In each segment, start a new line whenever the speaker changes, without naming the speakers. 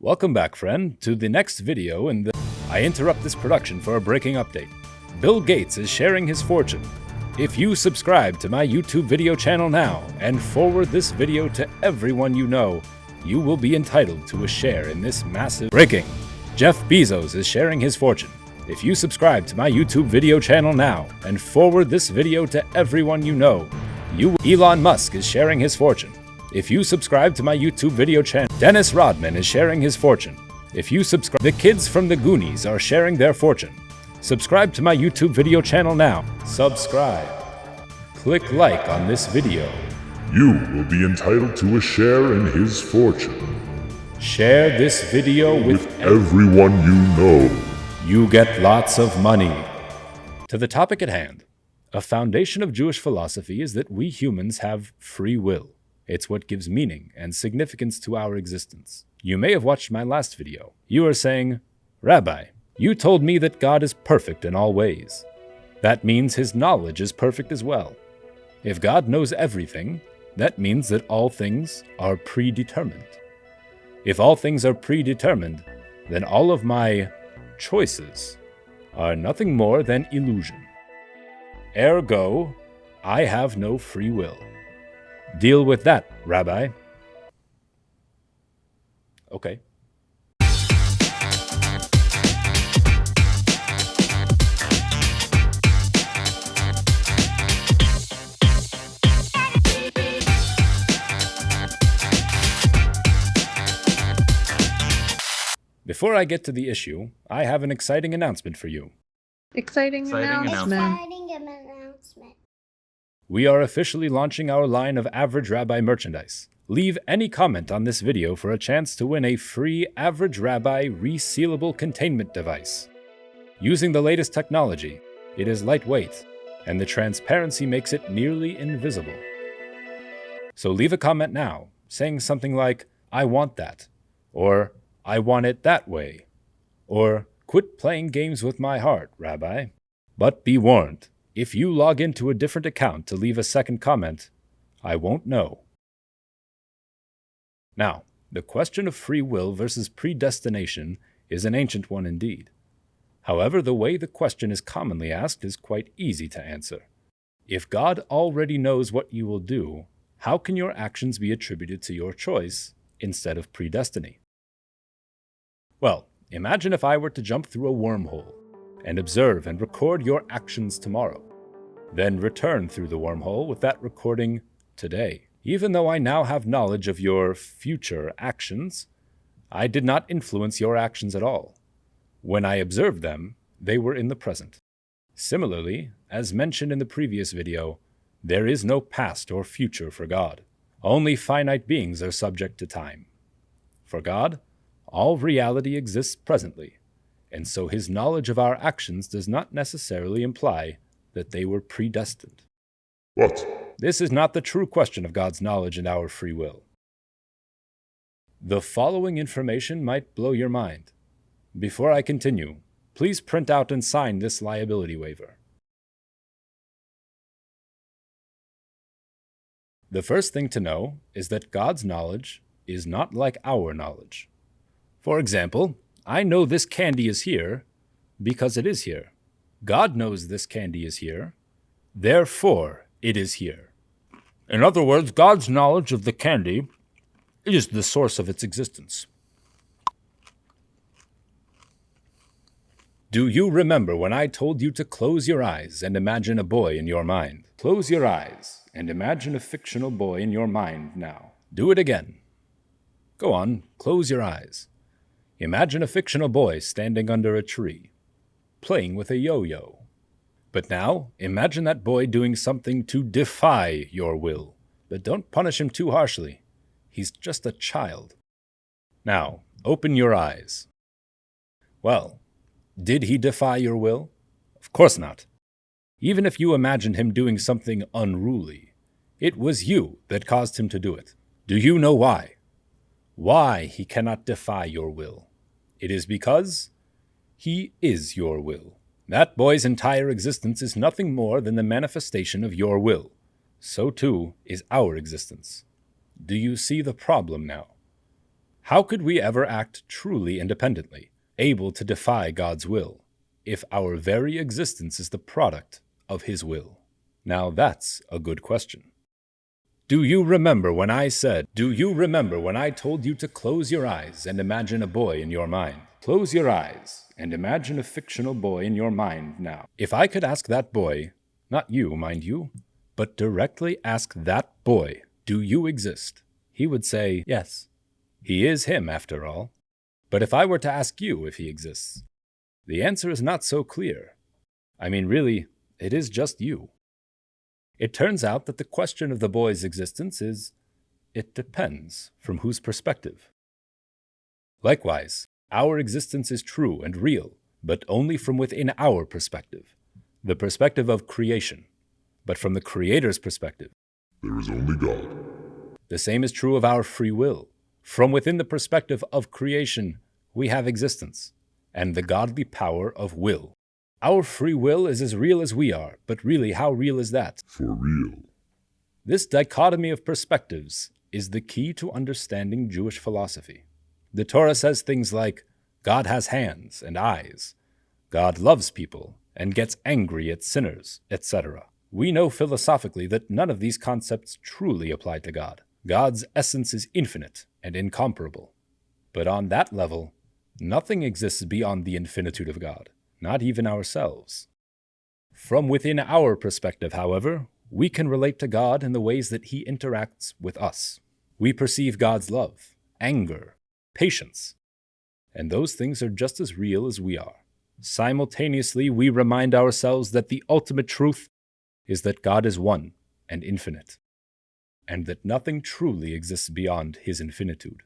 Welcome back, friend, to the next video in the... I interrupt this production for a breaking update. Bill Gates is sharing his fortune. If you subscribe to my YouTube video channel now and forward this video to everyone you know, you will be entitled to a share in this massive... Breaking! Jeff Bezos is sharing his fortune. If you subscribe to my YouTube video channel now and forward this video to everyone you know, Elon Musk is sharing his fortune. If you subscribe to my YouTube video channel, Dennis Rodman is sharing his fortune. If you subscribe, the kids from the Goonies are sharing their fortune. Subscribe to my YouTube video channel now. Subscribe. Click like on this video.
You will be entitled to a share in his fortune.
Share this video with
everyone you know.
You get lots of money. To the topic at hand. A foundation of Jewish philosophy is that we humans have free will. It's what gives meaning and significance to our existence. You may have watched my last video. You are saying, Rabbi, you told me that God is perfect in all ways. That means his knowledge is perfect as well. If God knows everything, that means that all things are predetermined. If all things are predetermined, then all of my choices are nothing more than illusion. Ergo, I have no free will. Deal with that, Rabbi. Okay. Before I get to the issue, I have an exciting announcement for you.
Exciting announcement.
We are officially launching our line of Average Rabbi merchandise. Leave any comment on this video for a chance to win a free Average Rabbi resealable containment device. Using the latest technology, it is lightweight, and the transparency makes it nearly invisible. So leave a comment now, saying something like, I want that, or I want it that way, or quit playing games with my heart, Rabbi. But be warned, if you log into a different account to leave a second comment, I won't know. Now, the question of free will versus predestination is an ancient one indeed. However, the way the question is commonly asked is quite easy to answer. If God already knows what you will do, how can your actions be attributed to your choice instead of predestiny? Well, imagine if I were to jump through a wormhole and observe and record your actions tomorrow, then return through the wormhole with that recording today. Even though I now have knowledge of your future actions, I did not influence your actions at all. When I observed them, they were in the present. Similarly, as mentioned in the previous video, there is no past or future for God. Only finite beings are subject to time. For God, all reality exists presently, and so his knowledge of our actions does not necessarily imply that they were predestined.
What?
This is not the true question of God's knowledge and our free will. The following information might blow your mind. Before I continue, please print out and sign this liability waiver. The first thing to know is that God's knowledge is not like our knowledge. For example, I know this candy is here because it is here. God knows this candy is here, therefore it is here. In other words, God's knowledge of the candy is the source of its existence. Do you remember when I told you to close your eyes and imagine a boy in your mind? Close your eyes and imagine a fictional boy in your mind now. Do it again. Go on, close your eyes. Imagine a fictional boy standing under a tree, playing with a yo-yo. But now, imagine that boy doing something to defy your will. But don't punish him too harshly. He's just a child. Now, open your eyes. Well, did he defy your will? Of course not. Even if you imagined him doing something unruly, it was you that caused him to do it. Do you know why? Why he cannot defy your will? It is because he is your will. That boy's entire existence is nothing more than the manifestation of your will. So too is our existence. Do you see the problem now? How could we ever act truly independently, able to defy God's will, if our very existence is the product of His will? Now that's a good question. Do you remember when I told you to close your eyes and imagine a boy in your mind? Close your eyes and imagine a fictional boy in your mind now. If I could ask that boy, not you, mind you, but directly ask that boy, do you exist? He would say, yes. He is him, after all. But if I were to ask you if he exists, the answer is not so clear. I mean, really, it is just you. It turns out that the question of the boy's existence is, it depends from whose perspective. Likewise, our existence is true and real, but only from within our perspective, the perspective of creation. But from the Creator's perspective,
there is only God.
The same is true of our free will. From within the perspective of creation, we have existence, and the godly power of will. Our free will is as real as we are, but really, how real is that?
For real.
This dichotomy of perspectives is the key to understanding Jewish philosophy. The Torah says things like, God has hands and eyes, God loves people and gets angry at sinners, etc. We know philosophically that none of these concepts truly apply to God. God's essence is infinite and incomparable. But on that level, nothing exists beyond the infinitude of God, not even ourselves. From within our perspective, however, we can relate to God in the ways that He interacts with us. We perceive God's love, anger, patience, and those things are just as real as we are. Simultaneously, we remind ourselves that the ultimate truth is that God is one and infinite, and that nothing truly exists beyond His infinitude.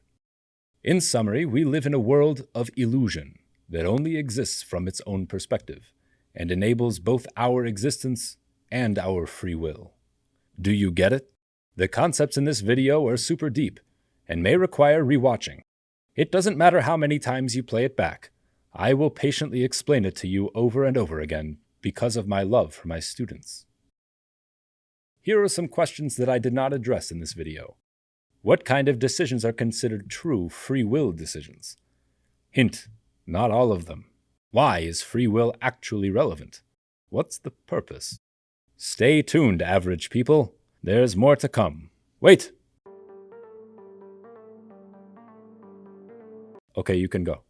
In summary, we live in a world of illusion that only exists from its own perspective, and enables both our existence and our free will. Do you get it? The concepts in this video are super deep, and may require rewatching. It doesn't matter how many times you play it back. I will patiently explain it to you over and over again because of my love for my students. Here are some questions that I did not address in this video. What kind of decisions are considered true free will decisions? Hint, not all of them. Why is free will actually relevant? What's the purpose? Stay tuned, average people. There's more to come. Wait! Okay, you can go.